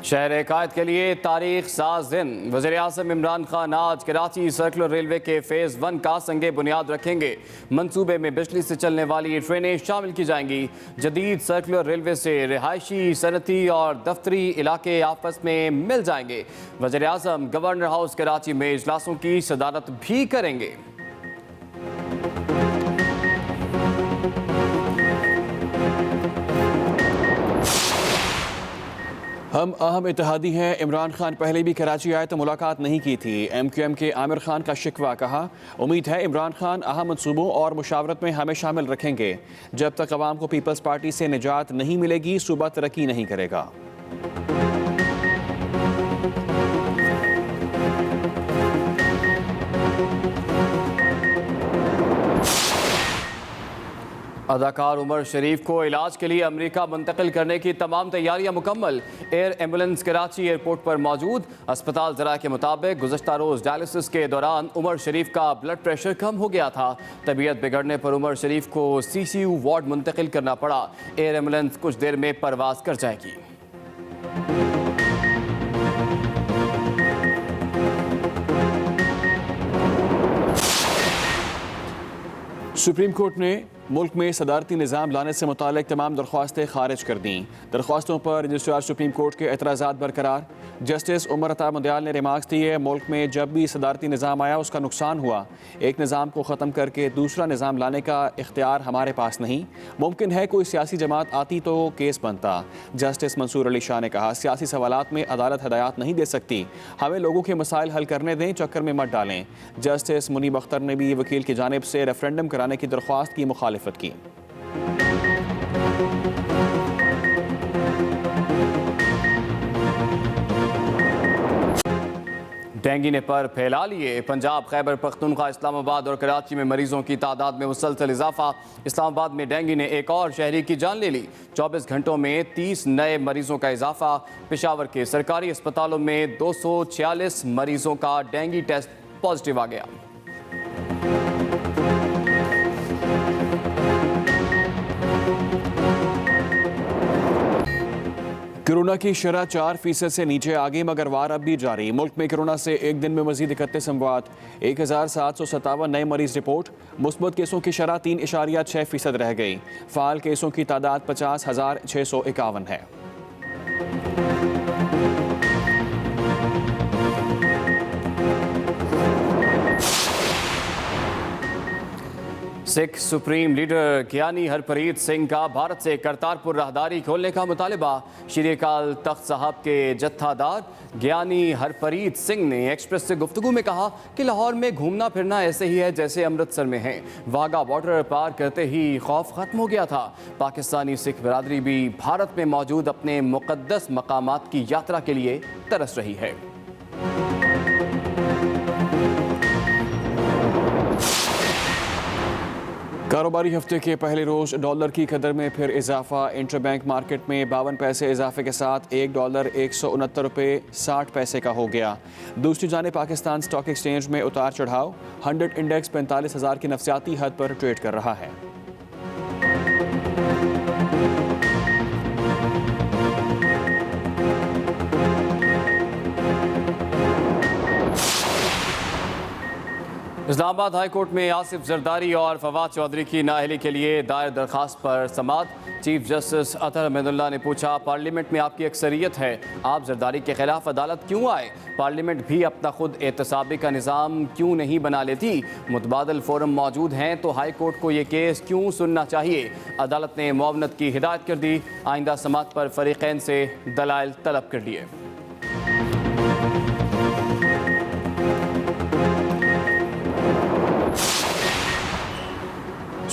शहर कायद के लिए तारीख साज दिन। वज़ीर-ए-आज़म इमरान खान आज कराची सर्कुलर रेलवे के फ़ेज़ 1 का संगे बुनियाद रखेंगे। मंसूबे में बिजली से चलने वाली ट्रेनें शामिल की जाएंगी। जदीद सर्कुलर रेलवे से रिहायशी, सनती और दफ्तरी इलाके आपस में मिल जाएंगे। वज़ीर-ए-आज़म गवर्नर हाउस कराची में इजलासों की सदारत भी करेंगे। हम अहम इत्तेहादी हैं। इमरान खान पहले भी कराची आए तो मुलाकात नहीं की थी। MQM के आमिर खान का शिकवा। कहा, उम्मीद है इमरान खान अहम मंसूबों और मुशावरत में हमें शामिल रखेंगे। जब तक अवाम को पीपल्स पार्टी से निजात नहीं मिलेगी, सूबा तरक्की नहीं करेगा। अदाकार उमर शरीफ को इलाज के लिए अमेरिका मुंतकिल करने की तमाम तैयारियां मुकम्मल। एयर एम्बुलेंस कराची एयरपोर्ट पर मौजूद। अस्पताल ज़रा के मुताबिक गुज़श्ता रोज़ डायलिसिस के दौरान उमर शरीफ का ब्लड प्रेशर कम हो गया था। तबीयत बिगड़ने पर उमर शरीफ को CCU वार्ड मुंतकिल करना पड़ा। एयर एम्बुलेंस कुछ देर में परवाज कर जाएगी। सुप्रीम कोर्ट ने मुल्क में सदारती निज़ाम लाने से मुतालिक तमाम दरख्वास्तें खारिज कर दी। दरख्वास्तों पर रजिस्ट्रार सुप्रीम कोर्ट के एतराज़ात बरकरार। जस्टिस उमर अता मुंदयाल ने रिमार्क्स दिए, मुल्क में जब भी सदारती निज़ाम आया उसका नुकसान हुआ। एक निज़ाम को ख़त्म करके दूसरा निज़ाम लाने का इख्तियार हमारे पास नहीं। मुमकिन है कोई सियासी जमात आती तो केस बनता। जस्टिस मंसूर अली शाह ने कहा, सियासी सवालात में अदालत हदायत नहीं दे सकती। हमें लोगों के मसाइल हल करने दें, चक्कर में मत डालें। जस्टिस मुनीब अख्तर ने भी वकील की जानिब से रेफरेंडम कराने की दरख्वास्त की मुखालिफत की। डेंगू ने पर फैला लिए। पंजाब, खैबर पख्तूनख्वा, इस्लामाबाद और कराची में मरीजों की तादाद में मुसलसल इजाफा। इस्लामाबाद में डेंगू ने एक और शहरी की जान ले ली। 24 घंटों में 30 नए मरीजों का इजाफा। पेशावर के सरकारी अस्पतालों में 246 मरीजों का डेंगू टेस्ट पॉजिटिव आ गया। कोरोना की शरह 4% से नीचे आ गई, मगर वार अब भी जारी। मुल्क में कोरोना से एक दिन में मजीद 31 अमवात, 1757 नए मरीज रिपोर्ट। मुस्बत केसों की शरह 3.6% रह गई। फ़ाल केसों की तादाद 50,651 है। सिख सुप्रीम लीडर ज्ञानी हरप्रीत सिंह का भारत से करतारपुर राहदारी खोलने का मुतालबा। श्री अकाल तख्त साहब के जत्थादार ज्ञानी हरप्रीत सिंह ने एक्सप्रेस से गुफ्तगू में कहा कि लाहौर में घूमना फिरना ऐसे ही है जैसे अमृतसर में है। वाघा बॉर्डर पार करते ही खौफ खत्म हो गया था। पाकिस्तानी सिख बिरादरी भी भारत में मौजूद अपने मुक़द्दस मकामात की यात्रा के लिए तरस रही है। कारोबारी हफ्ते के पहले रोज डॉलर की कदर में फिर इजाफा। इंटरबैंक मार्केट में 52 पैसे इजाफे के साथ $1 169.60 का हो गया। दूसरी जानिब पाकिस्तान स्टॉक एक्सचेंज में उतार चढ़ाव। 100 इंडेक्स 45,000 की नफसियाती हद पर ट्रेड कर रहा है। इस्लामाबाद हाई कोर्ट में आसिफ जरदारी और फवाद चौधरी की नाअहली के लिए दायर दरखास्त पर समाअत। चीफ जस्टिस अतहर अहमदुल्लाह ने पूछा, पार्लियामेंट में आपकी अक्सरियत है, आप जरदारी के खिलाफ अदालत क्यों आए? पार्लियामेंट भी अपना खुद एहतसाबी का निज़ाम क्यों नहीं बना लेती? मुतबादल फोरम मौजूद हैं तो हाई कोर्ट को ये केस क्यों सुनना चाहिए? अदालत ने मुआवनत की हिदायत कर दी। आइंदा समाअत पर फरीक़ैन से दलाइल तलब कर लिए।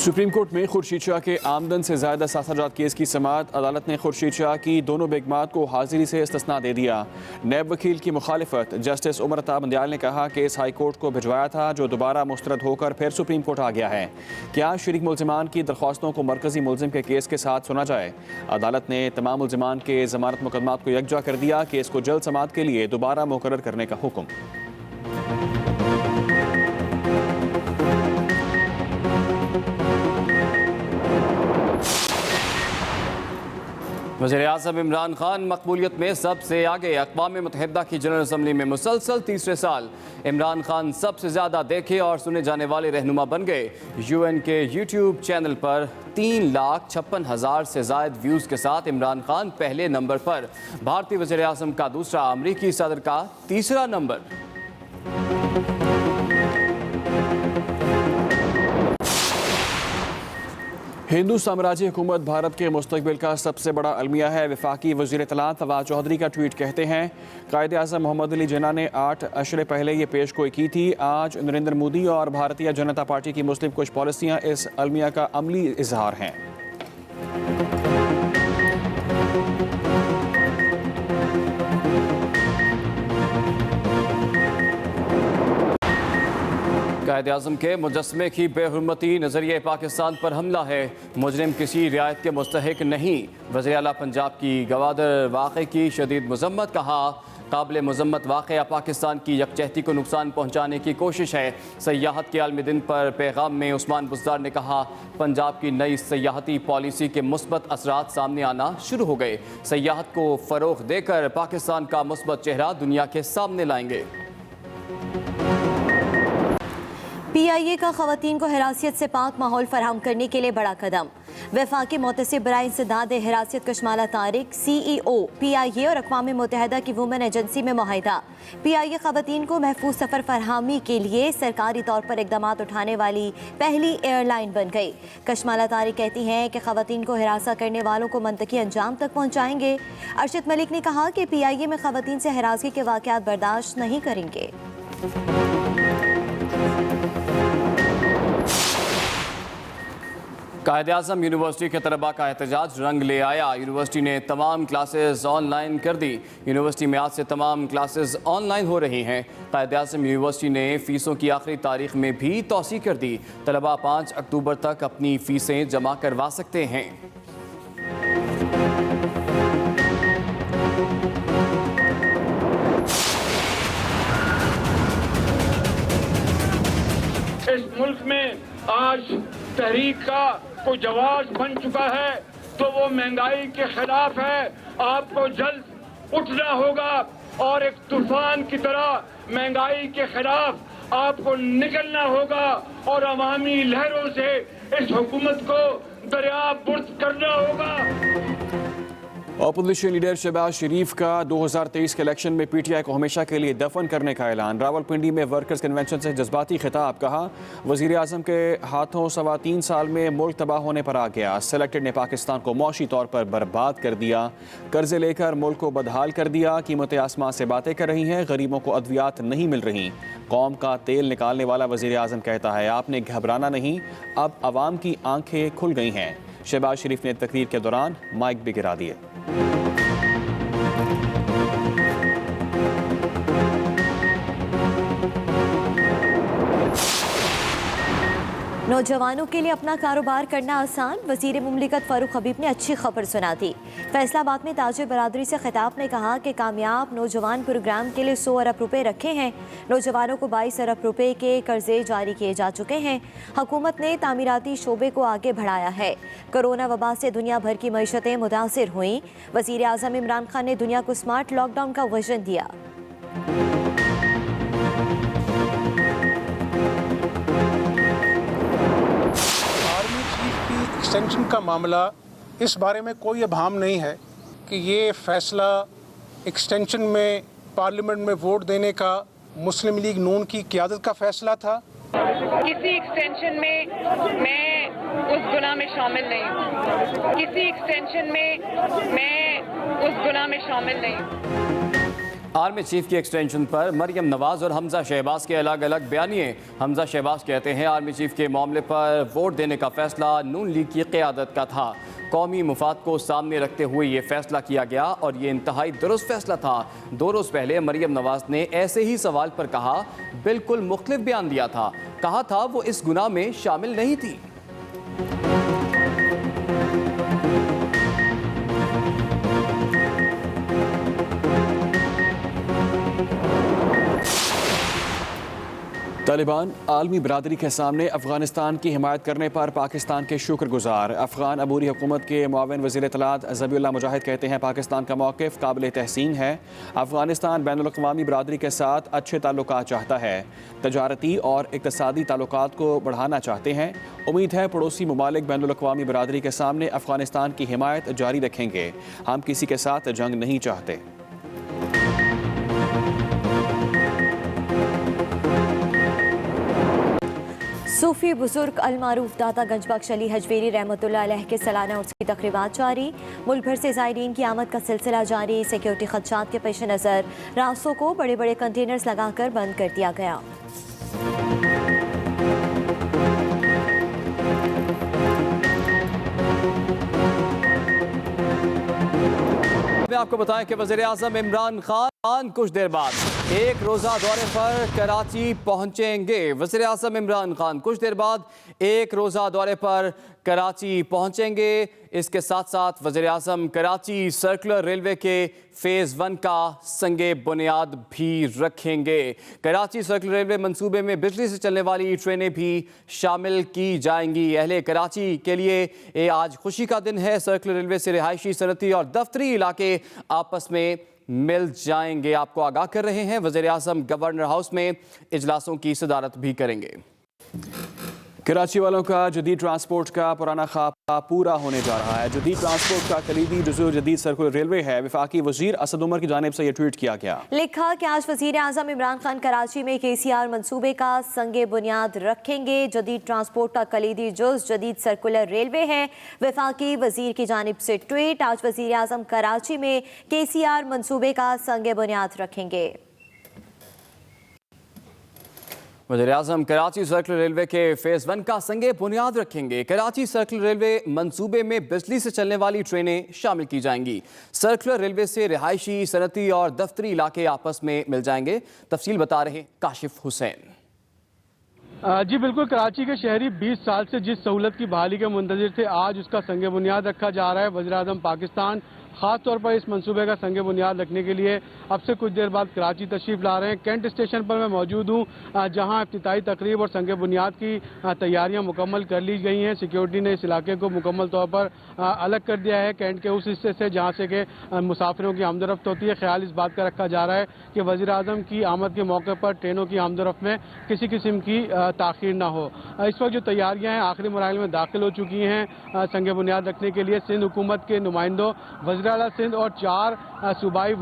सुप्रीम कोर्ट में खुर्शीद शाह के आमदन से ज़्यादा सासाजात केस की समाअत। अदालत ने खुर्शीद शाह की दोनों बेगमात को हाजिरी से इस्तिस्ना दे दिया। नैब वकील की मुखालिफत। जस्टिस उमर अता मुंदयाल ने कहा केस हाई कोर्ट को भिजवाया था जो दोबारा मुस्तरद होकर फिर सुप्रीम कोर्ट आ गया है। क्या शरीक मुल्जिमान की दरख्वास्तों को मरकजी मुल्जिम के केस के साथ सुना जाए? अदालत ने तमाम मुल्जिमान के ज़मानत मुकदमात को यकजा कर दिया। केस को जल्द समाअत के लिए दोबारा मुकर्रर करने का हुक्म। वज़ीर-ए-आज़म इमरान खान मकबूलियत में सबसे आगे। अक़वाम मुत्तहिदा की जनरल असम्बली में मुसलसल तीसरे साल इमरान खान सबसे ज़्यादा देखे और सुने जाने वाले रहनुमा बन गए। UN के YouTube चैनल पर 3,56,000 से ज़ायद व्यूज़ के साथ इमरान खान पहले नंबर पर। भारतीय वज़ीर-ए-आज़म का दूसरा, अमरीकी सदर का तीसरा नंबर। हिंदू साम्राज्य हुकूमत भारत के मुस्तकबिल का सबसे बड़ा अलमिया है। वफाकी वज़ीर इत्तलात फवाद चौधरी का ट्वीट कहते हैं, कायदे आज़म मोहम्मद अली जिन्ना ने 8 अशरे पहले ये पेश गोई की थी। आज नरेंद्र मोदी और भारतीय जनता पार्टी की मुस्लिम कुछ पॉलिसियाँ इस अलमिया का अमली इजहार हैं। कायद-ए-आज़म के मुजस्समे की बेहुरमती, नज़रिए पाकिस्तान पर हमला है। मुजरिम किसी रियायत के मुस्तहिक नहीं। वज़ीर आला पंजाब की गवादर वाक़े की शदीद मज़म्मत। कहा, काबिल मज़म्मत वाक़या पाकिस्तान की यकजहती को नुकसान पहुँचाने की कोशिश है। सयाहत के आलमी दिन पर पैगाम में उस्मान बुज़दार ने कहा, पंजाब की नई सयाहती पॉलिसी के मुस्बत असरात सामने आना शुरू हो गए। सयाहत को फ़रोग़ देकर पाकिस्तान का मुस्बत चेहरा दुनिया के सामने लाएंगे। PIA का ख़वातीन को हिरासत से पाक माहौल फराहम करने के लिए बड़ा कदम। वफाकी मोतसिब बराए इंसदाद हिरासत कशमाला तारिक CEO PIA और अक़वाम मुत्तहिदा की वुमेन एजेंसी में मुआहिदा। PIA ख़वातीन को महफूज सफ़र फरहमी के लिए सरकारी तौर पर इक़दाम उठाने वाली पहली एयरलाइन बन गई। कशमाला तारिक कहती हैं कि ख़वातीन को हिरासा करने वालों को मंतकी अंजाम तक पहुँचाएंगे। अरशद मलिक ने कहा कि PIA में ख़वातीन से हिरासगी के वाक़यात बर्दाश्त नहीं करेंगे। कायद-ए-आज़म यूनिवर्सिटी के तलबा का एहतजाज रंग ले आया। यूनिवर्सिटी ने तमाम क्लासेस ऑनलाइन कर दी। यूनिवर्सिटी में आज से तमाम क्लासेस ऑनलाइन हो रही हैं। कायद-ए-आज़म यूनिवर्सिटी ने फ़ीसों की आखिरी तारीख में भी तौसी कर दी। तलबा 5 अक्टूबर तक अपनी फ़ीसें जमा करवा सकते हैं। इस मुल्क में आज तहरीक का कोई जवाब बन चुका है तो वो महंगाई के खिलाफ है। आपको जल्द उठना होगा और एक तूफान की तरह महंगाई के खिलाफ आपको निकलना होगा और अवामी लहरों से इस हुकूमत को दरियाबुर्द करना होगा। अपोजिशन लीडर शहबाज शरीफ का 2023 के इलेक्शन में PTI को हमेशा के लिए दफन करने का ऐलान। रावलपिंडी में वर्कर्स कन्वेंशन से जज्बाती खिताब। कहा, वज़ीर आज़म के हाथों 3.25 साल में मुल्क तबाह होने पर आ गया। सेलेक्टेड ने पाकिस्तान को मौशी तौर पर बर्बाद कर दिया। कर्जे लेकर मुल्क को बदहाल कर दिया। कीमतें आसमान से बातें कर रही हैं। गरीबों को अद्वियात नहीं मिल रही। कौम का तेल निकालने वाला वज़ीर आज़म कहता है, आपने घबराना नहीं, अब आवाम की आंखें खुल गई हैं। शहबाज शरीफ ने तकरीर के दौरान माइक भी गिरा दिए। नौजवानों के लिए अपना कारोबार करना आसान। वज़ीर मुमलिकत फ़ारूक हबीब ने अच्छी खबर सुना दी। फैसलाबाद में ताजिर बरादरी से खिताब ने कहा कि कामयाब नौजवान प्रोग्राम के लिए 100 अरब रुपए रखे हैं। नौजवानों को 22 अरब रुपए के कर्जे जारी किए जा चुके हैं। हुकूमत ने तामीराती शोबे को आगे बढ़ाया है। कोरोना वबा से दुनिया भर की मईशतें मुतासिर हुई। वज़ीर आज़म इमरान खान ने दुनिया को स्मार्ट लॉकडाउन का विजन दिया। एक्सटेंशन का मामला, इस बारे में कोई अभाम नहीं है कि ये फैसला एक्सटेंशन में पार्लियामेंट में वोट देने का मुस्लिम लीग नून की क़यादत का फैसला था। किसी एक्सटेंशन में मैं उस गुनाह में शामिल नहीं हूँ। किसी एक्सटेंशन में मैं उस गुनाह में शामिल नहीं हूँ। आर्मी चीफ की एक्सटेंशन पर मरियम नवाज और हमजा शहबाज के अलग अलग बयानिए। हमजा शहबाज कहते हैं, आर्मी चीफ के मामले पर वोट देने का फैसला नून लीग की क़यादत का था। कौमी मुफाद को सामने रखते हुए ये फैसला किया गया और ये इंतहाई दुरुस्त फैसला था। 2 रोज़ पहले मरियम नवाज ने ऐसे ही सवाल पर कहा, बिल्कुल मुख्तलिफ बयान दिया था। कहा था वो इस गुनाह में शामिल नहीं थी। तालिबान आलमी बरादरी के सामने अफगानिस्तान की हिमायत करने पर पाकिस्तान के शुक्रगुजार। अफगान अबूरी हुकूमत के मुआविन वज़ीर इत्तलात ज़बीउल्लाह मुजाहिद कहते हैं पाकिस्तान का मौक़िफ़ काबिल तहसीन है। अफगानिस्तान बैनुल-अक़वामी बरादरी के साथ अच्छे ताल्लुकात चाहता है, तजारती और इक़्तिसादी ताल्लुकात को बढ़ाना चाहते हैं। उम्मीद है पड़ोसी ममालिक बैनुल-अक़वामी बरादरी के सामने अफगानिस्तान की हिमायत जारी रखेंगे। हम किसी के साथ जंग नहीं चाहते। सूफी बुजुर्ग अलमारूफ दाता गंजबख्श अली हजवेरी रहमतुल्लाह अलैह के सालाना उर्स की तकरीबात जारी। मुल्क भर से ज़ायरीन की आमद का सिलसिला जारी। सिक्योरिटी खदशात के पेश नज़र रास्तों को बड़े बड़े कंटेनर्स लगाकर बंद कर दिया गया। आपको बताएं कि वज़ीर आज़म इमरान खान कुछ देर बाद एक रोज़ा दौरे पर कराची पहुंचेंगे। वज़ीर आज़म इमरान खान कुछ देर बाद एक रोज़ा दौरे पर कराची पहुंचेंगे। इसके साथ साथ वज़ीर आज़म कराची सर्कुलर रेलवे के फ़ेज़ 1 का संगे बुनियाद भी रखेंगे। कराची सर्कुलर रेलवे मंसूबे में बिजली से चलने वाली ट्रेनें भी शामिल की जाएंगी। अहले कराची के लिए ये आज खुशी का दिन है। सर्कुलर रेलवे से रिहायशी, सनती और दफ्तरी इलाके आपस में मिल जाएंगे। आपको आगाह कर रहे हैं वज़ीर आज़म गवर्नर हाउस में इजलासों की सदारत भी करेंगे। कराची वालों का जदीद ट्रांसपोर्ट का पुराना ख्वाब पूरा होने जा रहा है। जदीद ट्रांसपोर्ट का कलीदी जुज़ू जदीद सर्कुलर रेलवे है। वफाकी वज़ीर असद उमर की जानिब से यह ट्वीट किया गया। लिखा कि आज वज़ीर आज़म इमरान खान कराची में KCR मंसूबे का संगे बुनियाद रखेंगे। जदीद ट्रांसपोर्ट का कलीदी जुज़ जदीद सर्कुलर रेलवे है। वफाकी वज़ीर की जानिब से ट्वीट। आज वज़ीर आज़म कराची में KCR मंसूबे का संगे बुनियाद रखेंगे। वज़ीर आज़म कराची सर्कुलर रेलवे के फ़ेज़ 1 का संगे बुनियाद रखेंगे। कराची सर्कुलर रेलवे मंसूबे में बिजली से चलने वाली ट्रेनें शामिल की जाएंगी। सर्कुलर रेलवे से रिहायशी, सनती और दफ्तरी इलाके आपस में मिल जाएंगे। तफसील बता रहे काशिफ हुसैन। जी बिल्कुल, कराची के शहरी 20 साल से जिस सहूलत की बहाली के मुंतज़िर थे, आज उसका संगे बुनियाद रखा जा रहा है। वज़ीर आज़म पाकिस्तान ख़ास तौर पर इस मंसूबे का संगे बुनियाद रखने के लिए अब से कुछ देर बाद कराची तशरीफ़ ला रहे हैं। कैंट स्टेशन पर मैं मौजूद हूँ, जहाँ इफ्तिताई तकरीब और संगे बुनियाद की तैयारियाँ मुकम्मल कर ली गई हैं। सिक्योरिटी ने इस इलाके को मुकम्मल तौर पर अलग कर दिया है कैंट के उस हिस्से से जहाँ से कि मुसाफिरों की आमदरफ्त होती है। ख्याल इस बात का रखा जा रहा है कि वज़ीर आज़म की आमद के मौके पर ट्रेनों की आमदरफ्त में किसी किस्म की ताख़ीर ना हो। इस वक्त जो तैयारियाँ हैं आखिरी मराहिल में दाखिल हो चुकी हैं। संगे बुनियाद रखने के लिए सिंध हुकूमत के नुमाइंदों, वज़ीर आला सिंध और 4 सूबाई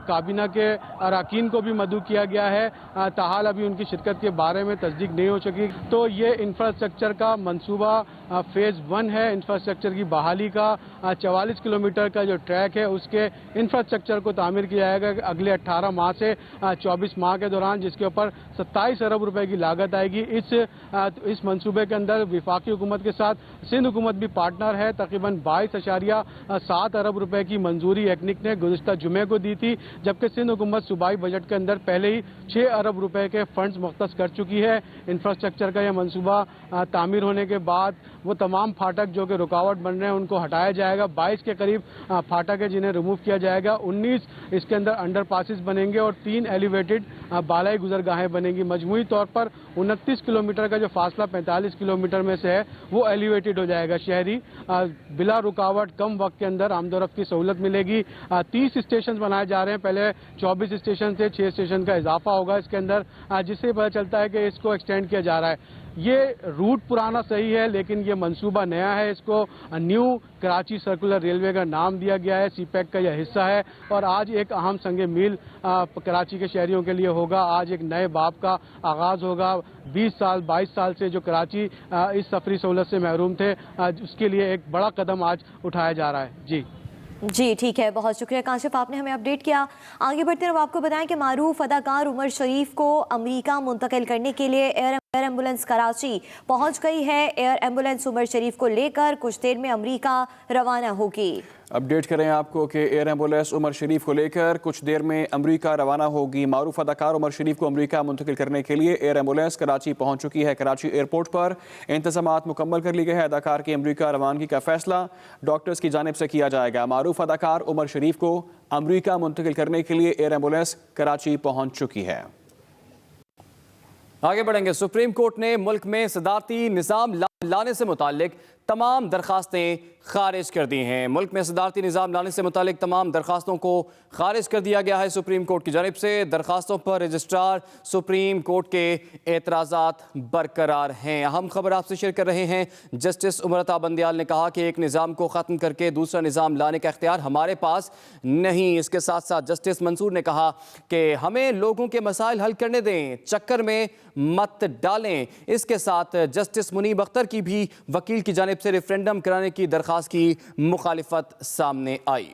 काबीना के अरकान को भी मदऊ किया गया है। ताहाल अभी उनकी शिरकत के बारे में तस्दीक नहीं हो सकी। तो ये इंफ्रास्ट्रक्चर का मंसूबा फ़ेज़ 1 है। इंफ्रास्ट्रक्चर की बहाली का 44 किलोमीटर का जो ट्रैक है उसके इंफ्रास्ट्रक्चर को तामीर किया जाएगा अगले 18 माह से 24 माह के दौरान, जिसके ऊपर 27 अरब रुपए की लागत आएगी। इस मंसूबे के अंदर वफाकी हुकूमत के साथ सिंध हुकूमत भी पार्टनर है। तकरीबन 22.7 अरब रुपए की मंजूरी एक्निक ने गुज़िश्ता जुमे को दी थी, जबकि सिंध हुकूमत सूबाई बजट के अंदर पहले ही 6 अरब रुपए के फंड्स मुख्तस कर चुकी है। इंफ्रास्ट्रक्चर का यह मंसूबा तामीर होने के बाद वो तमाम फाटक जो कि रुकावट बन रहे हैं उनको हटाया जाएगा। 22 के करीब फाटक है जिन्हें रिमूव किया जाएगा। 19 इसके अंदर अंडर पासिस बनेंगे और 3 एलिवेटेड बालाई गुजरगाहें बनेंगी। मजमूई तौर पर 29 किलोमीटर का जो फासला 45 किलोमीटर में से है वो एलिवेटेड हो जाएगा। शहरी बिला रुकावट कम वक्त के अंदर आमदोरफ्त की सहूलत मिलेगी। 30 स्टेशन बनाए जा रहे हैं। पहले 24 स्टेशन से 6 स्टेशन का इजाफा होगा इसके अंदर, जिससे पता चलता है कि इसको एक्सटेंड किया जा रहा है। ये रूट पुराना सही है लेकिन ये मंसूबा नया है। इसको न्यू कराची सर्कुलर रेलवे का नाम दिया गया है। CPEC का यह हिस्सा है और आज एक अहम संगे मील कराची के शहरियों के लिए होगा। आज एक नए बाब का आगाज़ होगा। 20 साल 22 साल से जो कराची इस सफरी सहूलत से महरूम थे, उसके लिए एक बड़ा कदम आज उठाया जा रहा है। जी ठीक है, बहुत शुक्रिया काशिफ, आपने हमें अपडेट किया। आगे बढ़ते हुए आपको बताएं कि मारूफ अदाकार उमर शरीफ को अमेरिका मुंतकिल करने के लिए एयर एम्बुलेंस कराची पहुंच गई है। एयर एम्बुलेंस उमर शरीफ को लेकर कुछ देर में अमेरिका रवाना होगी। अपडेट करें आपको कि एयर एम्बुलेंस उमर शरीफ को लेकर कुछ देर में अमेरिका रवाना होगी। मारूफ अदाकार उमर शरीफ को अमेरिका मुंतकिल करने के लिए एयर एम्बुलेंस कराची पहुंच चुकी है। कराची एयरपोर्ट पर इंतजामात मुकम्मल कर लिए गए हैं। अदाकार की अमेरिका रवानगी का फैसला डॉक्टर्स की जानिब से किया जाएगा। मारूफ अदाकार उमर शरीफ को अमेरिका मुंतकिल करने के लिए एयर एम्बुलेंस कराची पहुंच चुकी है। आगे बढ़ेंगे। सुप्रीम कोर्ट ने मुल्क में सदारती निज़ाम लाने से मुतालिक तमाम दरखास्तें खारिज कर दी हैं। मुल्क में सदारती निज़ाम लाने से मुतालिक तमाम दरखास्तों को खारिज कर दिया गया है सुप्रीम कोर्ट की जानिब से। दरखास्तों पर रजिस्ट्रार सुप्रीम कोर्ट के एतराज़ात बरकरार हैं। अहम खबर आपसे शेयर कर रहे हैं। जस्टिस उमरता बंदियाल ने कहा कि एक निज़ाम को ख़त्म करके दूसरा निज़ाम लाने का इख्तियार हमारे पास नहीं। इसके साथ साथ जस्टिस मंसूर ने कहा कि हमें लोगों के मसाइल हल करने दें, चक्कर में मत डालें। इसके साथ जस्टिस मुनीब अख्तर की भी वकील की जानिब से रेफरेंडम कराने की दरख्वास्त की मुखालिफत सामने आई।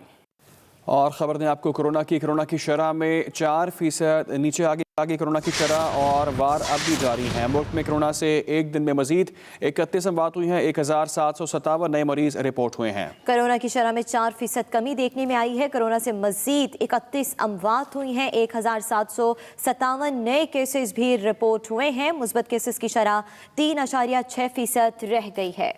और खबर दें आपको कोरोना की शरह में 4% नीचे आगे कोरोना की शरह और वार अब भी जारी हैं। मुल्क में कोरोना से एक दिन में मजीद 31 अमवात हुई हैं। 1757 नए मरीज रिपोर्ट हुए हैं। कोरोना की शरह में 4% कमी देखने में आई है। कोरोना से मजीद 31 अमवात हुई हैं। 1757 नए केसेस भी रिपोर्ट हुए हैं। मुस्बत केसेस की शरह 3.6% रह गई है।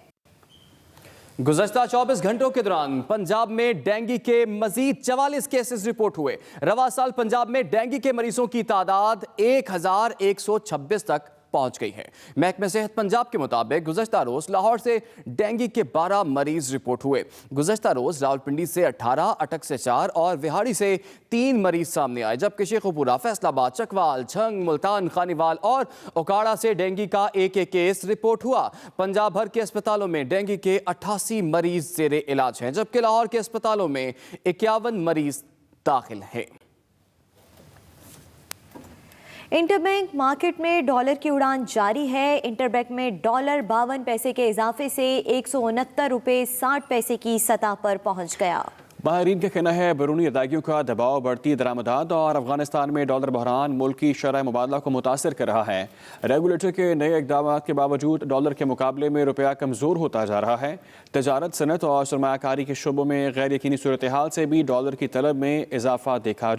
गुज़श्ता 24 घंटों के दौरान पंजाब में डेंगू के मजीद 44 केसेस रिपोर्ट हुए। रवा साल पंजाब में डेंगू के मरीजों की तादाद 1126 तक पहुंच गई है। महकमे सेहत पंजाब के मुताबिक गुज़श्ता रोज लाहौर से डेंगू के 12 मरीज रिपोर्ट हुए। गुज़श्ता रोज रावलपिंडी से 18, अटक से 4 और विहाड़ी से 3 मरीज सामने आए, जबकि शेखुपुरा, फैसलाबाद, चकवाल, झंग, मुल्तान, खानीवाल और ओकाड़ा से डेंगू का एक केस रिपोर्ट हुआ। पंजाब भर के अस्पतालों में डेंगू के 88 मरीज ज़ेरे इलाज हैं, जबकि लाहौर के अस्पतालों में 51 मरीज दाखिल हैं। इंटरबैंक मार्केट में डॉलर की उड़ान जारी है। इंटरबैंक में डॉलर 52 पैसे के इजाफे से 169 रुपये 60 पैसे की सतह पर पहुंच गया। माहिरीन का कहना है बैरूनी अदायगियों का दबाव, बढ़ती दरामदात और अफगानिस्तान में डॉलर बहरान मुल्क की शरह मुबादला को मुतासर कर रहा है। रेगुलेटर के नए इक़दाम के बावजूद डॉलर के मुकाबले में रुपया कमज़ोर होता जा रहा है। तजारत, सनत और सरमायाकारी के शोबों में गैर यकीनी सूरत हाल से भी डॉलर की तलब में इजाफा देखा